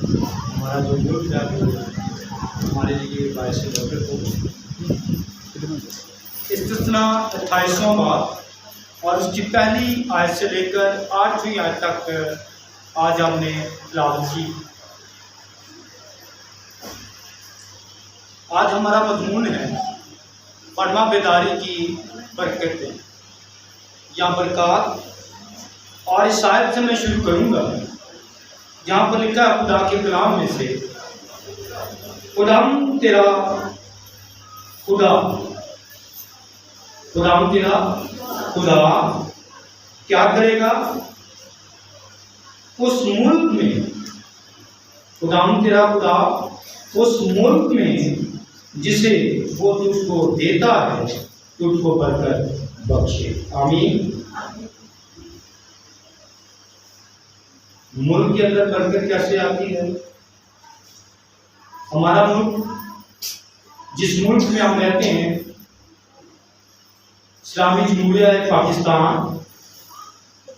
हमारा जो मुल्क है वो हमारे लिए बायस बरकत हो। इस्तिस्ना 28वां बाब और उसकी पहली आयत से लेकर 8वीं आयत तक आज हमने तिलावत की। आज हमारा मजमून है फरमा बेदारी की बरकतें या बरक़ात, और इस आयत से मैं शुरू करूँगा जहाँ पर लिखा है खुदा के कलाम में से, खुदाम तेरा खुदा, खुदाम तेरा खुदा क्या करेगा उस मुल्क में, खुदाम तेरा खुदा उस मुल्क में जिसे वो तुझको देता है, तुझको बरकत बख्शे। आमीन। मुल्क के अंदर बरकत कैसे आती है? हमारा मुल्क, जिस मुल्क में हम रहते हैं, इस्लामी जमहूरिया पाकिस्तान,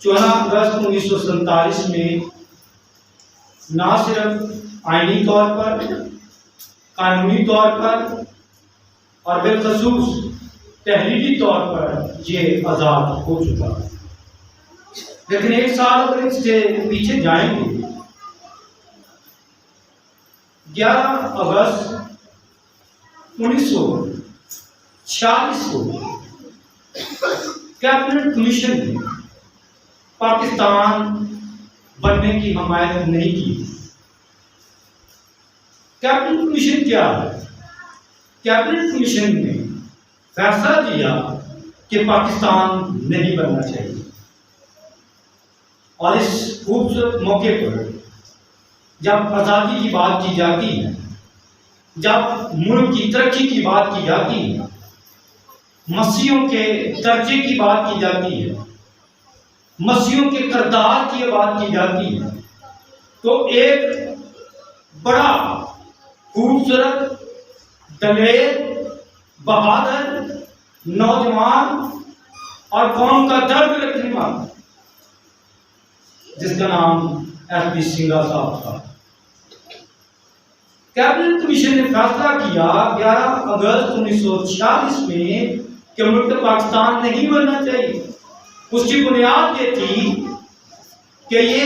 14 अगस्त 1947 में ना सिर्फ आईनी तौर पर, कानूनी तौर पर और बिलखसूस तहरीरी तौर पर ये आज़ाद हो चुका है। लेकिन एक साल अगर इससे पीछे जाएंगे, 11 अगस्त 1946 को कैबिनेट कमीशन ने पाकिस्तान बनने की हमायत नहीं की। कैबिनेट कमीशन क्या है? कैबिनेट कमीशन ने फैसला दिया कि पाकिस्तान नहीं बनना चाहिए, और इस खूबसूरत मौके पर जब आज़ादी की बात की जाती है, जब मुल्क की तरक्की की बात की जाती है, मसीहों के दर्जे की बात की जाती है, मसीहों के किरदार की बात की जाती है, तो एक बड़ा खूबसूरत, दलेर, बहादुर, नौजवान और कौम का दर्द रखने वाला, जिसका नाम एस.पी. सिंघा साहब था, कैबिनेट कमीशन ने फैसला किया 11 अगस्त 1946 में कि मुल्क पाकिस्तान नहीं बनना चाहिए। उसकी बुनियाद ये थी कि ये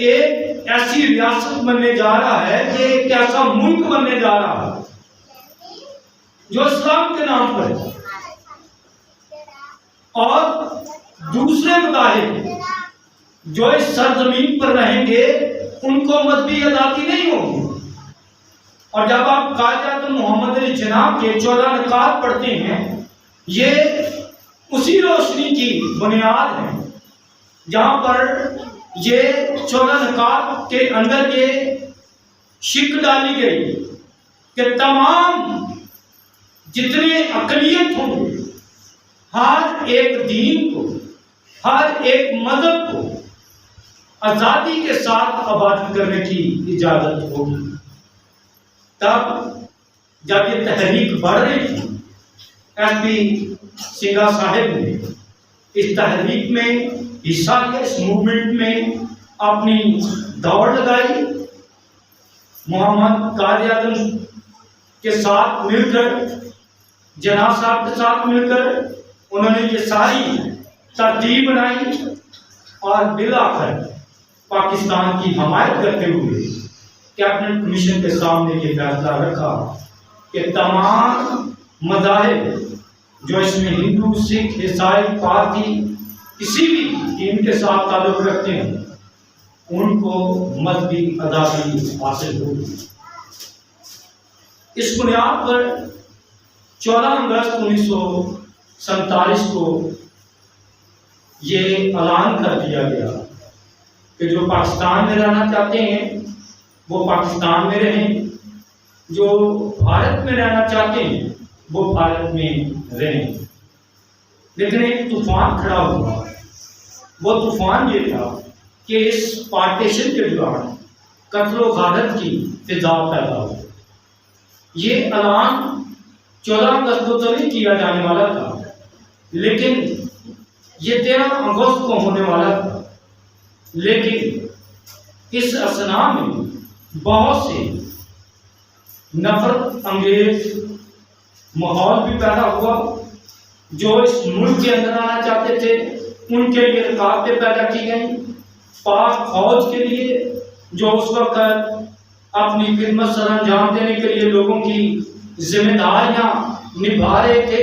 एक ऐसी रियासत बनने जा रहा है, ये एक ऐसा मुल्क बनने जा रहा है जो इस्लाम के नाम पर है, और दूसरे मुताबिक जो इस सरजमीन पर रहेंगे उनको मजहबी आज़ादी नहीं होगी। और जब आप कायदे मोहम्मद अली जनाब के 14 निकात पढ़ते हैं, ये उसी रोशनी की बुनियाद है जहां पर ये 14 निकात के अंदर ये शिक डाली गई कि तमाम जितने अक़लियत होंगे, हर एक दीन को, हर एक मजहब को आज़ादी के साथ आबाद करने की इजाज़त होगी। तब जब ये तहरीक बढ़ रही थी, एस.पी. सिंघा साहब ने इस तहरीक में हिस्सा लिया, इस मूवमेंट में अपनी दौड़ लगाई। मोहम्मद कायद आज़म के साथ मिलकर, जनाब साहब के साथ मिलकर उन्होंने ये सारी तरतीब बनाई, और बिलाखिर पाकिस्तान की हमायत करते हुए कैबिनेट कमीशन के सामने ये फैसला रखा कि तमाम मज़ाहिब जो इसमें हिंदू, सिख, ईसाई, पारसी किसी भी दीन के साथ ताल्लुक रखते हैं, उनको मजहबी आज़ादी हासिल होगी। इस बुनियाद पर 14 अगस्त 1947 को ये ऐलान कर दिया गया कि जो पाकिस्तान में रहना चाहते हैं वो पाकिस्तान में रहें, जो भारत में रहना चाहते हैं वो भारत में रहें। लेकिन एक तूफान खड़ा हुआ। वो तूफान ये था कि इस पार्टीशन के दौरान कत्ल गारत की फिजा पैदा हुई। ये ऐलान 14 अगस्त को तो नहीं किया जाने वाला था, लेकिन ये 13 अगस्त को होने वाला था। लेकिन इस असना में बहुत से नफरत अंगेज माहौल भी पैदा हुआ। जो इस मुल्क के अंदर आना चाहते थे उनके लिए रुकावटें पैदा की गई। पाक फौज के लिए जो उस वक्त अपनी खिदमत सर अंजाम देने के लिए लोगों की जिम्मेदारियां निभा रहे थे,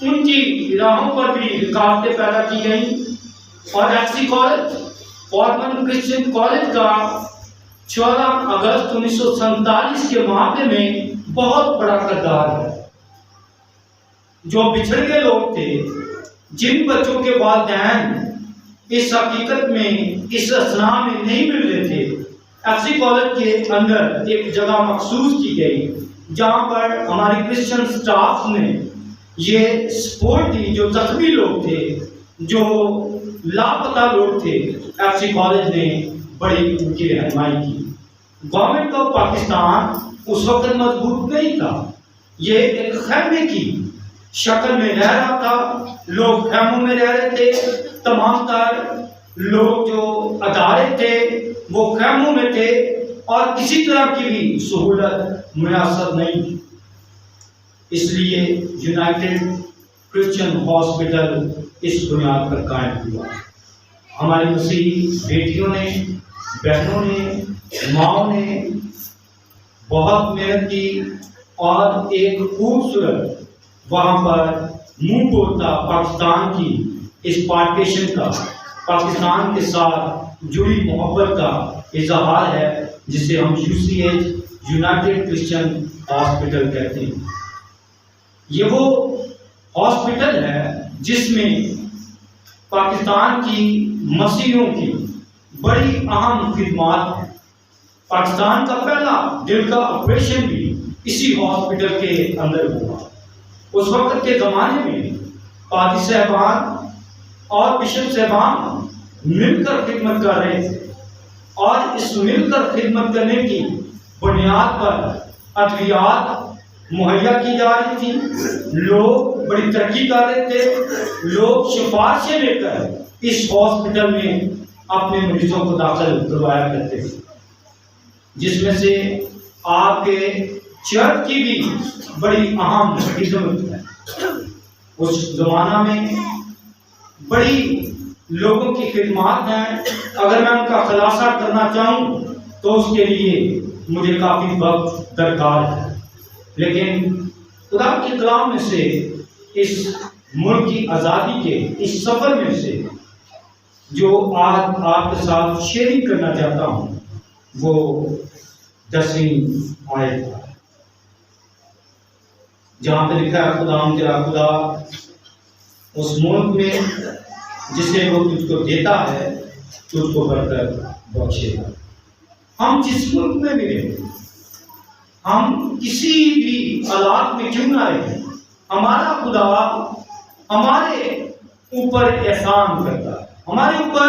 उनकी राहों पर भी रुकावटें पैदा की गई। और FC college Forman Christian college का 14 अगस्त 1947 के मामले में बहुत बड़ा किरदार है। जो बिछड़ गए लोग थे, जिन बच्चों के वालिदैन इस हकीकत में इस असना में नहीं मिल रहे थे, एफसी कॉलेज के अंदर एक जगह मखसूस की गई जहां पर हमारी क्रिश्चियन स्टाफ ने ये सपोर्ट दी। जो जख्मी लोग थे, जो लापता लोग थे, एफसी कॉलेज ने बड़ी उनकी रहनुमाई की। गवर्नमेंट ऑफ पाकिस्तान उस वक्त मजबूत नहीं था, ये एक खैमे की शक्ल में रह रहा था। लोग खैमों में रह रहे थे, तमाम तर लोग जो अदारे थे वो खैमों में थे और किसी तरह की भी सहूलत मुयसर नहीं थी। इसलिए यूनाइटेड क्रिश्चियन हॉस्पिटल इस बुनियाद पर कायम हुआ। हमारी मसीही बेटियों ने, बहनों ने, माओ ने बहुत मेहनत की और एक खूबसूरत वहां पर मुंह बोलता पाकिस्तान की इस पार्टीशन का, पाकिस्तान के साथ जुड़ी मोहब्बत का इजहार है, जिसे हम यूसीएच यूनाइटेड क्रिश्चियन हॉस्पिटल कहते हैं। ये वो हॉस्पिटल है जिसमें पाकिस्तान की मसीहों की बड़ी अहम खिदमात है। पाकिस्तान का पहला दिल का ऑपरेशन भी इसी हॉस्पिटल के अंदर हुआ। उस वक्त के ज़माने में पादी साहबान और बिशप साहबान मिलकर खिदमत कर रहे थे और इस मिलकर खिदमत करने की बुनियाद पर अद्वियात मुहैया की जा रही थी। लोग बड़ी तरक्की कर रहे थे। लोग सिफारिशें लेकर इस हॉस्पिटल में अपने मरीजों को दाखिल करवाया करते थे, जिसमें से आपके चर्च की भी बड़ी अहम खिदमत है। उस जमाना में बड़ी लोगों की खिदमत हैं। अगर मैं उनका खुलासा करना चाहूँ तो उसके लिए मुझे काफ़ी वक्त दरकार है, लेकिन खुदा के कलाम में से इस मुल्क की आज़ादी के इस सफ़र में से जो आज आपके साथ शेयरिंग करना चाहता हूँ वो 10वीं आयत है, जहाँ पे लिखा है, खुदा तेरा खुदा उस मुल्क में जिसे वो तुझको देता है तुझको बरकत बख्शेगा। हम जिस मुल्क में भी रहें, हम किसी भी हालात में क्यों ना रहें, हमारा खुदा हमारे ऊपर एहसान करता है, हमारे ऊपर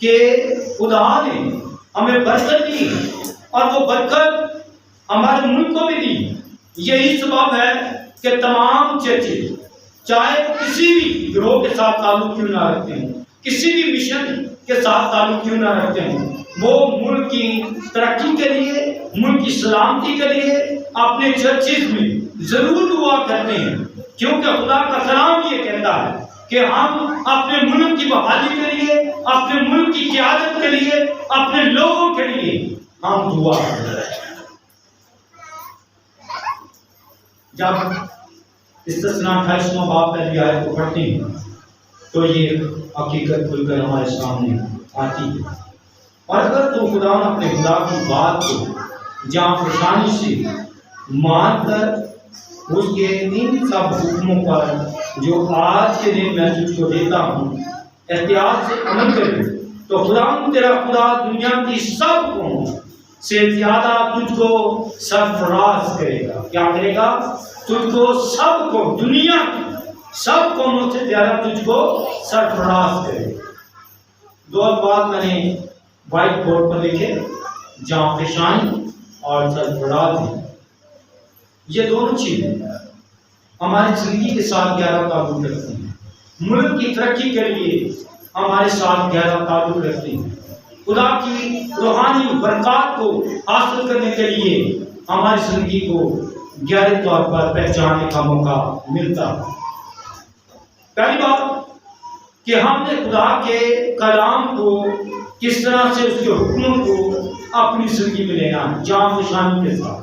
कि खुदा ने हमें बरकत दी और वो बरकत हमारे मुल्क को भी दी। यही सबब है कि तमाम चर्चेज, चाहे वो किसी भी ग्रोह के साथ ताल्लुक क्यों ना रखते हों, किसी भी मिशन के साथ ताल्लुक क्यों ना रखते हों, वो मुल्क की तरक्की के लिए, मुल्क की सलामती के लिए अपने चर्चेज में जरूर दुआ करते हैं, क्योंकि खुदा का कलाम ये कहता है कि हम अपने मुल्क की बहाली के लिए, अपने मुल्क की क़यादत के लिए, अपने लोगों के लिए हम दुआ करते हैं। जब इस्तिस्ना 28वां बाब पहली आयत को पढ़ते हैं तो ये हकीकत खुलकर हमारे सामने आती है। और अगर तो खुदा अपने खुदा की बात को जहाँ परेशानी से मानकर उसके इन सब हुक्मों पर जो आज के दिन मैं तुझको देता हूँ एहतियात से अमल करे, तो खुदा तेरा खुदा दुनिया की सब कौमों से ज्यादा तुझको सरफराज करेगा। क्या करेगा? तुझको सबको, दुनिया सब कौमों से ज्यादा तुझको सरफराज करेगा। दो बात मैंने व्हाइट बोर्ड पर लिखे, जहाँ पेशानी और सरफराज है। ये दोनों चीजें हमारी जिंदगी के साथ गहरा ताल्लुक रखती हैं। मुल्क की तरक्की के लिए हमारे साथ गहरा ताल्लुक रखते हैं। खुदा की रूहानी बरकत को हासिल करने के लिए हमारी जिंदगी को गहरे तौर पर पहचानने का मौका मिलता है। पहली बात कि हमने खुदा के कलाम को किस तरह से, उसके हुक्मों को अपनी जिंदगी में लेना है जान पहचान के साथ।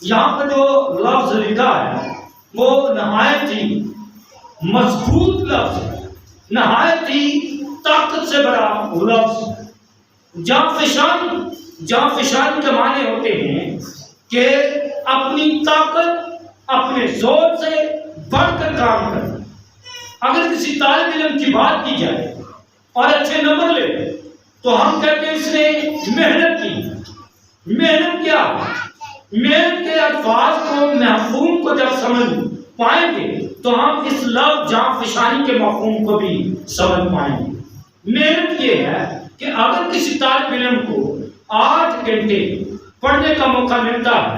यहाँ पर जो लफ्ज लिखा है वो नहायत ही मजबूत लफ्ज है, नहायत ही ताकत से बड़ा लफ्ज। जाफिशान के माने होते हैं कि अपनी ताकत, अपने जोर से बढ़कर काम करना। अगर किसी तालिब इल्म की बात की जाए और अच्छे नंबर ले तो हम कहते हैं इसने मेहनत की। मेहनत क्या? मेहनत के अल्फाज को, महफूम को जब समझ पाएंगे तो हम इस लफ्ज जाफिशानी के मफहूम को भी समझ पाएंगे। मेहनत ये है कि अगर किसी तालिब इल्म को 8 घंटे पढ़ने का मौका मिलता है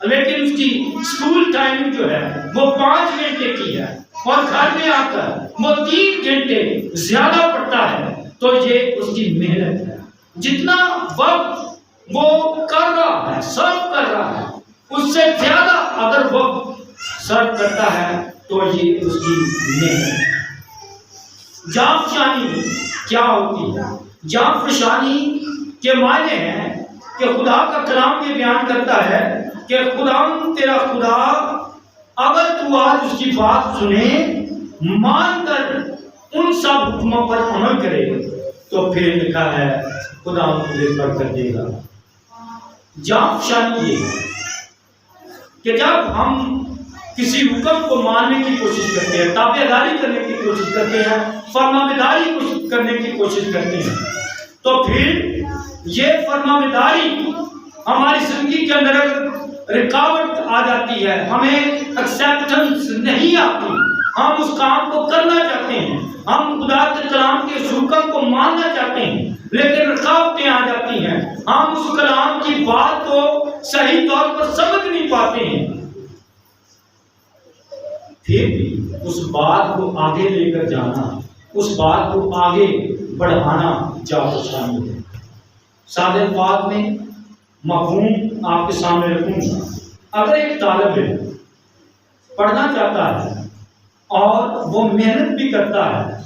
लेकिन उसकी स्कूल टाइमिंग जो है वो 5 घंटे की है और घर में आकर वो 3 घंटे ज्यादा पढ़ता है तो ये उसकी मेहनत है। जितना वक्त वो कर रहा है, सर्व कर रहा है, उससे ज्यादा अगर वक्त सर्व करता है तो ये उसकी मेहनत है। जाफशानी क्या होती है? जाफशानी के मायने हैं कि खुदा का कलाम ये बयान करता है कि खुदा तेरा खुदा, अगर तू आज उसकी बात सुने, मानकर उन सब हुक्मों पर अमल करे तो फिर लिखा है खुदा तुझे बरकत देगा। जाफशानी ये कि जब हम किसी हुक्म को मानने की कोशिश करते हैं, ताबेदारी करने की कोशिश करते हैं, फरमाबरदारी करने की कोशिश करते हैं, तो फिर ये फरमाबरदारी हमारी जिंदगी के अंदर रुकावट आ जाती है, हमें एक्सेप्टेंस नहीं आती। हम उस काम को करना चाहते हैं, हम खुदा के कलाम के हुक्म को मानना चाहते हैं, लेकिन रुकावटें आ जाती हैं। हम उस कलाम की बात को सही तौर पर समझ नहीं पाते हैं। फिर भी उस बात को आगे लेकर जाना, उस बात को आगे बढ़ाना जाफशानी है। सादे बात में मफहूम आपके सामने रखूंगा। अगर एक तालिब इल्म पढ़ना चाहता है और वो मेहनत भी करता है,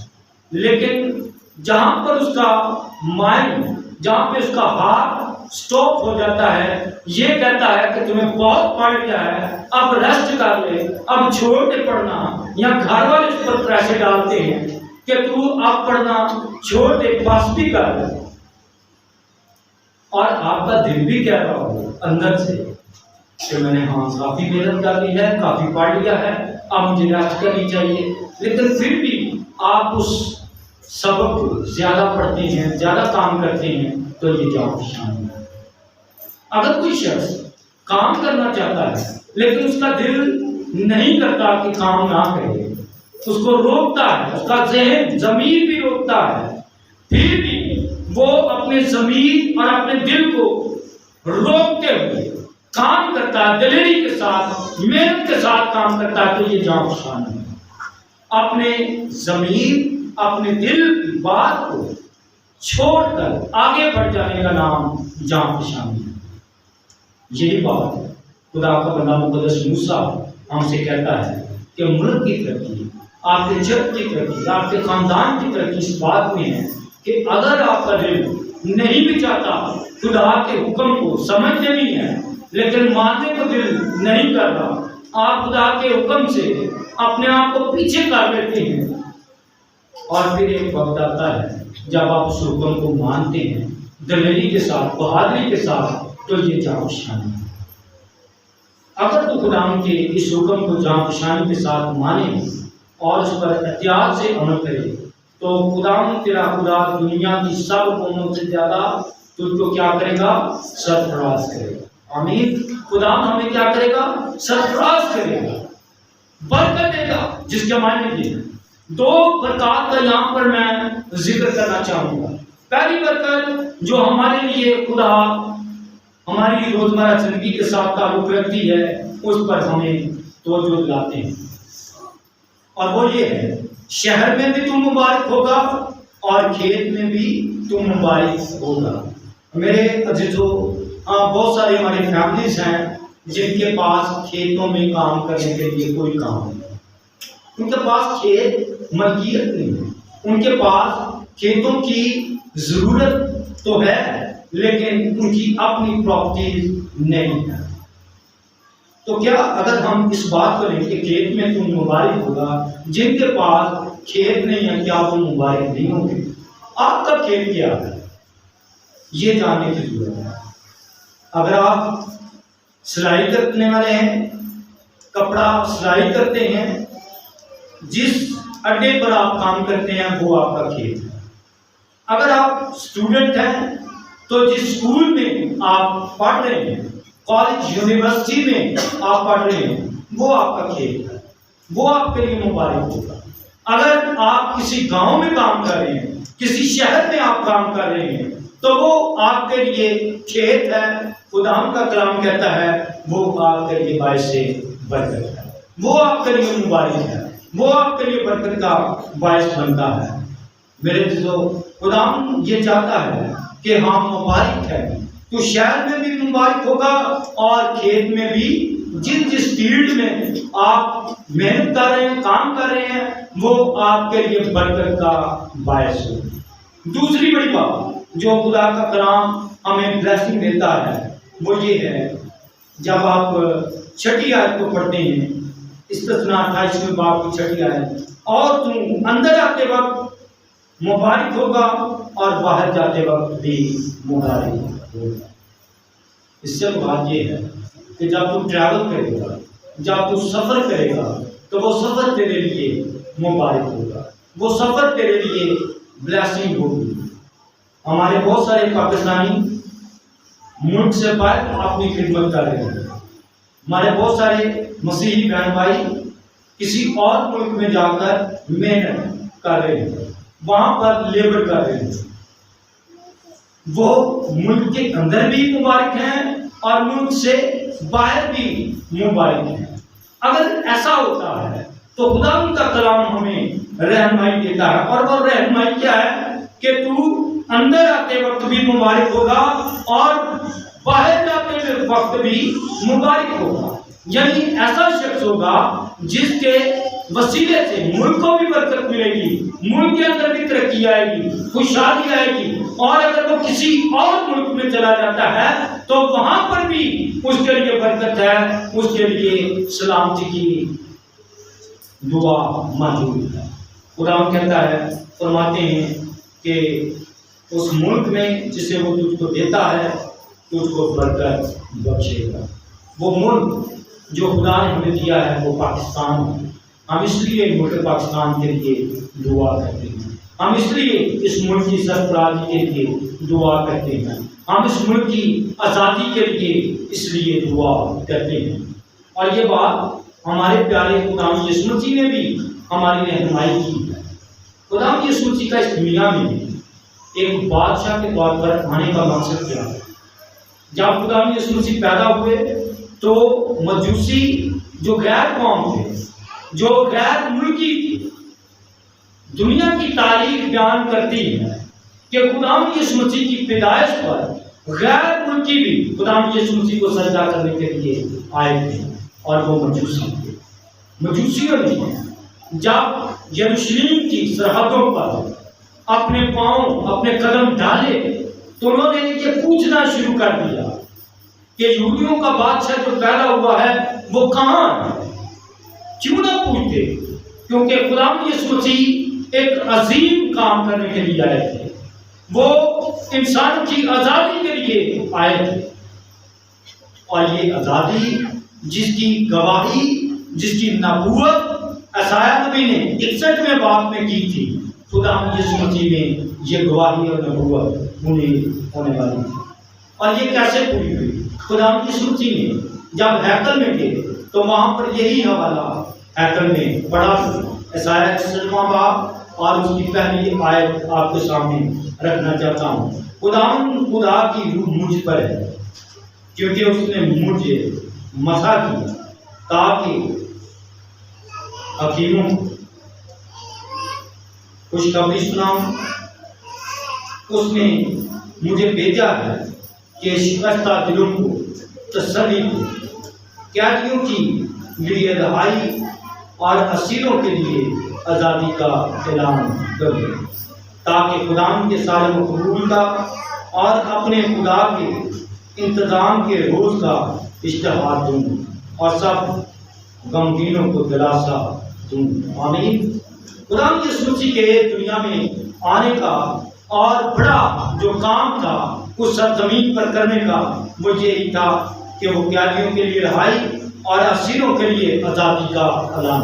लेकिन जहां पर उसका माइंड, जहां पे उसका हाथ स्टॉप हो जाता है, ये कहता है कि तुम्हें बहुत पढ़ लिया है, अब रेस्ट कर ले, अब छोड़ दे पढ़ना, या घर वाले उस पर प्रेशर डालते हैं कि तू अब पढ़ना छोड़ दे, पास भी कर ले, और आपका दिल भी कह रहा हो अंदर से कि मैंने काफी मेहनत कर ली है, काफी पढ़ लिया है, अब मुझे रेस्ट करनी चाहिए, लेकिन फिर भी आप उस सबक को ज्यादा पढ़ते हैं, ज्यादा काम करते हैं, तो ये जाफशानी है। अगर कोई शख्स काम करना चाहता है लेकिन उसका दिल नहीं करता कि काम ना करे, उसको रोकता है, उसका ज़हन, ज़मीर भी रोकता है, फिर भी वो अपने ज़मीर और अपने दिल को रोकते हुए काम करता है, दिलेरी के साथ, मेहनत के साथ काम करता है, तो ये जाफशानी है। अपने ज़मीर, अपने दिल की बात को छोड़कर आगे बढ़ जाने का नाम जाफशानी है। यही बात खुदा का बंदा मुकद्दस मूसा हमसे कहता है कि मुल्क की तरक्की, आपके जग की तरक्की, आपके खानदान की तरक्की इस बात में है कि अगर आपका दिल नहीं भी चाहता, खुदा के हुक्म को समझते भी है लेकिन मानने को दिल नहीं कर रहा, आप खुदा के हुक्म से अपने आप को पीछे कर लेते हैं, और फिर एक वक्त आता है जब आप उस हुक्म को मानते हैं दिलेरी के साथ, बहादुरी के साथ, तो ये जाफशानी है। अगर तो खुदा के इस हुक्म को जाफशानी के साथ माने और उस पर एहतियात से अमल करे तो खुदा तेरा खुदा दुनिया की सब कौमों से ज्यादा तुझको क्या करेगा? सरफराज करेगा। आमीन। खुदा हमें क्या करेगा? सरफराज करेगा, बरकत देगा, जिसके मायने ये 2 बरकत का यहाँ पर मैं जिक्र करना चाहूंगा। पहली बरकत जो हमारे लिए खुदा हमारी रोजमर्रा जिंदगी के साथ ताल्लुक रखती है, उस पर हमें तवज्जो दिलाते हैं, और वो ये है, शहर में भी तू मुबारक होगा और खेत में भी तू मुबारक होगा। मेरे अजीजों, बहुत सारे हमारी फैमिलीज हैं जिनके पास खेतों में काम करने के लिए कोई काम नहीं, उनके पास खेत मलकियत नहीं है, उनके पास खेतों की जरूरत तो है लेकिन उनकी अपनी प्रॉपर्टी नहीं है। तो क्या अगर हम इस बात को लें कि खेत में तुम मुबारक होगा, जिनके पास खेत नहीं है क्या वो मुबारक नहीं होंगे? आपका खेत क्या है ये जानने की जरूरत है। अगर आप सिलाई करने वाले हैं, कपड़ा सिलाई करते हैं, जिस अड्डे पर आप काम करते हैं वो आपका खेत है। अगर आप स्टूडेंट हैं तो जिस स्कूल में आप पढ़ रहे हैं, कॉलेज यूनिवर्सिटी में आप पढ़ रहे हैं, वो आपका खेत है, वो आपके लिए मुबारक होगा। अगर आप किसी गांव में काम कर रहे हैं, किसी शहर में आप काम कर रहे हैं, तो वो आपके लिए खेत है। खुदाम का कलाम कहता है वो आपके लिए बायस बरकत है, वो आपके लिए मुबारक है, वो आपके लिए बरकत का बायस बनता है। मेरे दोस्तों, खुदाम ये चाहता है कि हम मुबारक है, तो शहर में भी मुबारक होगा और खेत में भी। जिस फील्ड में आप मेहनत कर रहे हैं, काम कर रहे हैं, वो आपके लिए बरकत का बायस हो। दूसरी बड़ी बात जो खुदा का कलाम हमें ब्लेसिंग देता है वो ये है, जब आप 6ठी आयत को पढ़ते हैं, इस्तिस्ना 28वें बाब की 6ठी आयत, और तुम अंदर आते वक्त मुबारक होगा और बाहर जाते वक्त भी मुबारक होगा। इससे बात ये है कि जब तू ट्रैवल करेगा, जब तू सफर करेगा, तो वो सफर तेरे लिए मुबारक होगा, वो सफर तेरे लिए ब्लेसिंग होगी। हमारे बहुत सारे पाकिस्तानी मुल्क से बाहर अपनी खिदमत कर रहे हैं, हमारे बहुत सारे मसीही बहन भाई किसी और मुल्क में जाकर मेहनत कर रहे हैं, वहां पर लेबर कर रहे हैं। वो मुल्क के अंदर भी मुबारक हैं और मुल्क से बाहर भी मुबारक हैं। अगर ऐसा होता है तो खुदा का कलाम हमें रहनुमाई देता है, और वो रहनुमाई क्या है कि तू अंदर आते वक्त भी मुबारक होगा और बाहर जाते वक्त भी मुबारक होगा। यानी ऐसा शख्स होगा जिसके वसीले से मुल्क को भी बरकत मिलेगी, मुल्क के अंदर भी तरक्की आएगी, खुशहाली आएगी। और अगर वो किसी और मुल्क में चला जाता है तो वहां पर भी उसके लिए बरकत है, उसके लिए सलामती की दुआ मौजूद है। कुरान कहता है, फरमाते हैं कि उस मुल्क में जिसे वो तुझको देता है तुझको बरकत बख्शेगा। वो मुल्क जो खुदा ने हमें दिया है वो पाकिस्तान है। हम इसलिए मुल्क पाकिस्तान के लिए दुआ करते हैं, हम इसलिए इस मुल्क की सरफराजी के लिए दुआ करते हैं, हम इस मुल्क की आज़ादी के लिए इसलिए दुआ करते हैं। और ये बात हमारे प्यारे खुदा यीशु मसीह ने भी हमारी रहनुमाई की है। खुदा यीशु मसीह का इस दुनिया में एक बादशाह के तौर पर आने का मकसद क्या है? जब खुदा यीशु मसीह पैदा हुए तो मजूसी जो गैर कौम थे, जो गैर मुल्की थी, दुनिया की तारीख बयान करती है कि खुदा यीशु मसीह की पैदाइश पर गैर मुल्की भी खुदा यीशु मसीह को सजदा करने के लिए आए थे, और वो मजूसी थे। मजूसियों ने जब यरूशलेम की सरहदों पर अपने पांव, अपने कदम डाले तो उन्होंने ये पूछना शुरू कर दिया कि यहूदियों का बादशाह जो पैदा हुआ है वो कहाँ है? क्यों ना पूछते? क्योंकि खुदा यीशु मसीह एक अजीम काम करने के लिए आए थे, वो इंसान की आज़ादी के लिए आए थे। और ये आज़ादी जिसकी गवाही, जिसकी नबूवत यशायाह नबी ने 61वें बाब में की थी, खुदा यीशु मसीह में ये गवाही और नबूवत उन्हें होने वाली थी। और ये कैसे पूरी हुई? खुदा यीशु मसीह ने जब हैकल में गए तो वहां पर यही हवाला हैकल में पढ़ा, यशायाह 61वां बाब, और उसकी पहली आयत आपके सामने रखना चाहता हूँ। खुदा की रूह मुझ पर है क्योंकि उसने मुझे मसा किया ताकि हकीमों खुशखबरी सुनाऊं, उसने मुझे भेजा है कि शिकस्ता दिलों को तसल्ली को, कैदियों की लिए रहाई और असीरों के लिए आज़ादी का ऐलान करूँ, ताकि खुदा के सारे मकबूल का और अपने खुदा के इंतज़ाम के रोज़ का इश्तिहार दूँ और सब गमगीनों को दिलासा दूँ। आमीन। खुदा यीशु मसीह के दुनिया में आने का और बड़ा जो काम था उस सरजमीन पर करने का मुझे यही था कि वो कैदियों के लिए रहाई और असीरों के लिए आज़ादी का ऐलान,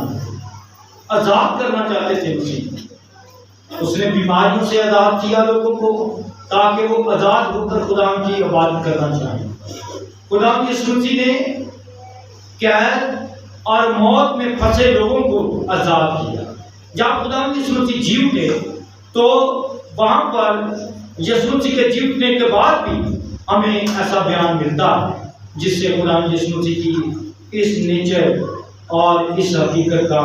आज़ाद करना चाहते थे मसीह। उसने बीमारियों से आज़ाद किया लोगों को ताकि वो आज़ाद होकर खुदा की इबादत करना चाहें। खुदा यीशु मसीह ने कैद और मौत में फंसे लोगों को आज़ाद किया। जब खुदा यीशु मसीह जी उठे तो वहाँ पर यीशु मसीह के जी उठने के बाद भी हमें ऐसा बयान मिलता है जिससे खुदा यीशु मसीह की इस नेचर और इस हकीकत का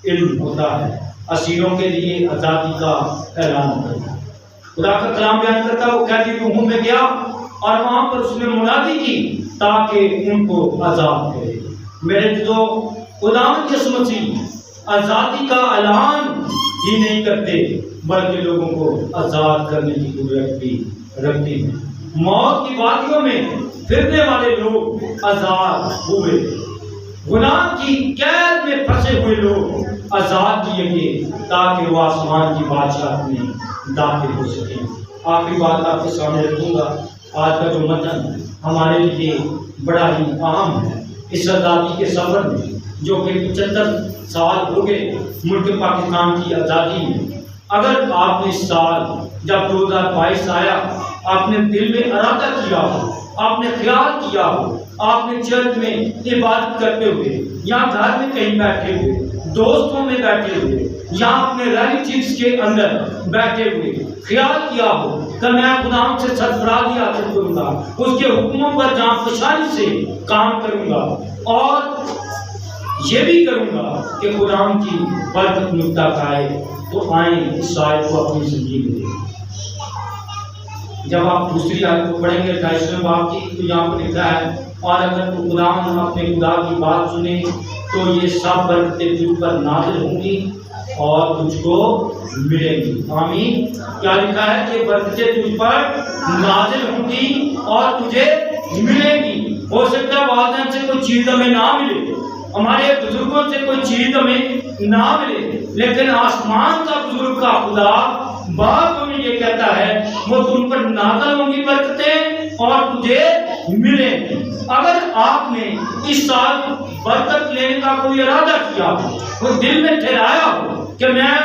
इल्म होता है। असीरों के लिए आज़ादी का ऐलान करना। खुदा का कलाम बयान करता वो कैदी रूहों में गया और वहाँ पर उसने मुनादी की ताकि उनको आज़ाद करे। मेरे जो खुदा यीशु मसीह आज़ादी का ऐलान ही नहीं करते बल्कि लोगों को आज़ाद करने की ज़रूरत भी रखते हैं। मौत की वादियों में फिरने वाले लोग आज़ाद हुए, गुनाह की कैद में फंसे हुए लोग आज़ाद किए गए ताकि वो आसमान की बादशाह में दाखिल हो सकें। आखिरी बात आपके सामने रखूँगा। आज का जो मतन हमारे लिए बड़ा ही अहम है। इस आज़ादी के सफ़र में जो कि 75 साल हो गए मुल्क पाकिस्तान की आज़ादी में, अगर आपने इस साल जब 2022 आया आपने दिल में इरादा किया हो, आपने ख्याल किया हो, आपने चर्च में इबादत करते हुए या घर में कहीं बैठे हुए, दोस्तों में बैठे हुए या अपने रिलेटिव्स के अंदर बैठे हुए ख्याल किया हो कि मैं खुदा से सरफराजी हासिल करूँगा, उसके हुक्मों पर जांपशानी से काम करूँगा और ये भी करूँगा कि खुदा की बरकत मुद्दा पाए, तो आए इस आयत को अपनी जिंदगी में दें। जब आप दूसरी आयत को पढ़ेंगे 28वें बाब की, तो यहाँ पर लिखा है और अगर तू खुदा अपने खुदा की बात सुने तो ये सब बरकतें तुझ पर नाज़िल होंगी और तुझको मिलेंगी। आमीन। क्या लिखा है कि बरकतें तुझ पर नाज़िल होंगी और तुझे मिलेंगी। हो सकता है वालिदैन से कोई चीज़ हमें ना मिले, हमारे बुजुर्गों से कोई चीज़ हमें ना मिले, लेकिन आसमान का बुजुर्ग का खुदा बाप हमें ये कहता है वो तुम पर नाज़िल होंगी बरकतें और तुझे मिलेंगी। अगर आपने इस साल बरकत लेने का कोई इरादा किया हो, वो दिल में ठहराया हो कि मैं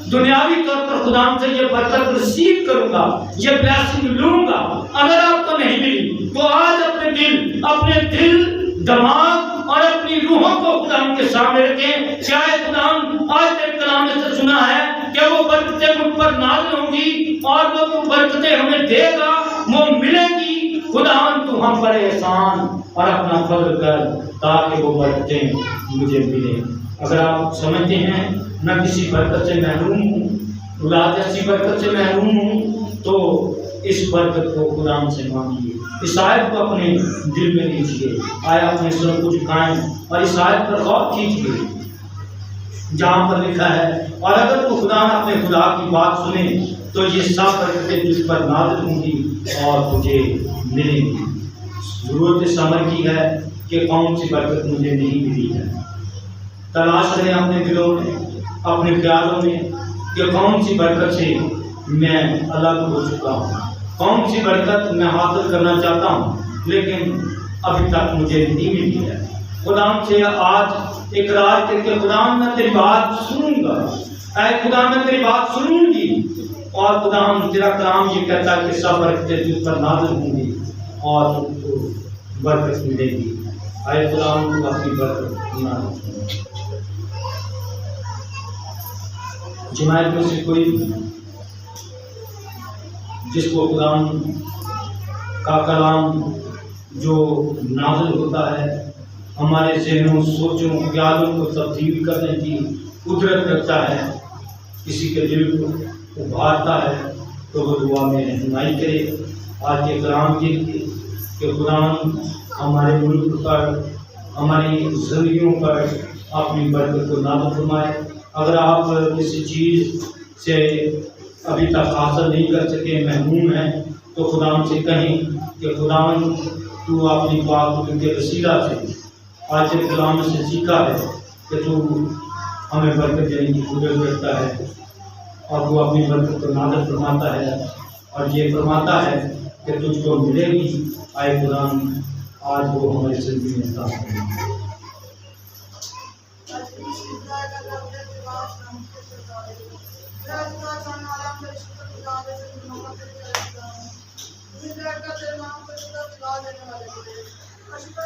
दुनियावी तौर पर खुदा से ये बरकत रिसीव करूंगा, ये ब्लेसिंग लूंगा, अगर आपको नहीं मिली तो आज अपने दिल, दिमाग और अपनी रूहों को खुदा के सामने रखें। क्या है खुदा आज तेरे कलाम में से सुना है कि वो बरकतें मुझ पर नाज़िल होंगी और वो बरकतें हमें देगा, वो मिलेंगी। खुदा तू हम पर एहसान और अपना फजल कर ताकि वो बरकतें मुझे मिले। अगर आप समझते हैं मैं किसी बरकत से महरूम हूँ, औलाद जैसी बरकत से महरूम हूँ, तो इस बरकत को खुदा से मांगिए। इस आयत को अपने दिल में लीजिए, आया अपने सर को झुकाएं और इस आयत पर गौर कीजिए जहाँ पर लिखा है और अगर तो खुदा अपने खुदा की बात सुने तो ये सब बरकतें तुझ पर नाज़िल होंगी और तुझे मिलेंगी। जरूरत इस अमर की है कि कौन सी बरकत मुझे नहीं मिली है। तलाश करें अपने दिलों में, अपने ख्यालों में कि कौन सी बरकत से मैं अलग हो चुका हूँ, कौन सी बरकत मैं हासिल करना चाहता हूँ लेकिन अभी तक मुझे नहीं मिली है। खुदा से आज इकरार करके खुदा मैं तेरी बात सुनूंगा, ऐ खुदा मैं तेरी बात सुनूंगी और खुदा तेरा कलाम ये कहता है कि सब बरकतें तुझ पर नाज़िल होंगी और तुझको बरकत मिलेगी। ऐ खुदा तू अपनी बरकत नाज़िल। जमात में से कोई जिसको खुदा का कलाम जो नाज़िल होता है हमारे ज़हनों, सोचों, ख्यालों को तब्दील करने की कुदरत रखता है, किसी के दिल को उभारता है, तो वो दुआ में रहनुमाई करे। आज के कलाम के कुरान हमारे मुल्क पर, हमारी ज़िंदगियों पर अपनी बरकत को नाज़िल फरमाए। अगर आप किसी चीज़ से अभी तक हासिल नहीं कर सके, महरूम हैं, तो खुदाम से कहें कि खुदाम तू अपनी पाक के वसीला से आज के कलाम से सीखा है कि तू हमें बरकत देने की कुदरत रखता है और वो अपनी बरकत को नाज़िल फरमाता है और ये फरमाता है कि तुझको मिलेगी। आए कुरान आज वो हमारी ज़िंदगी में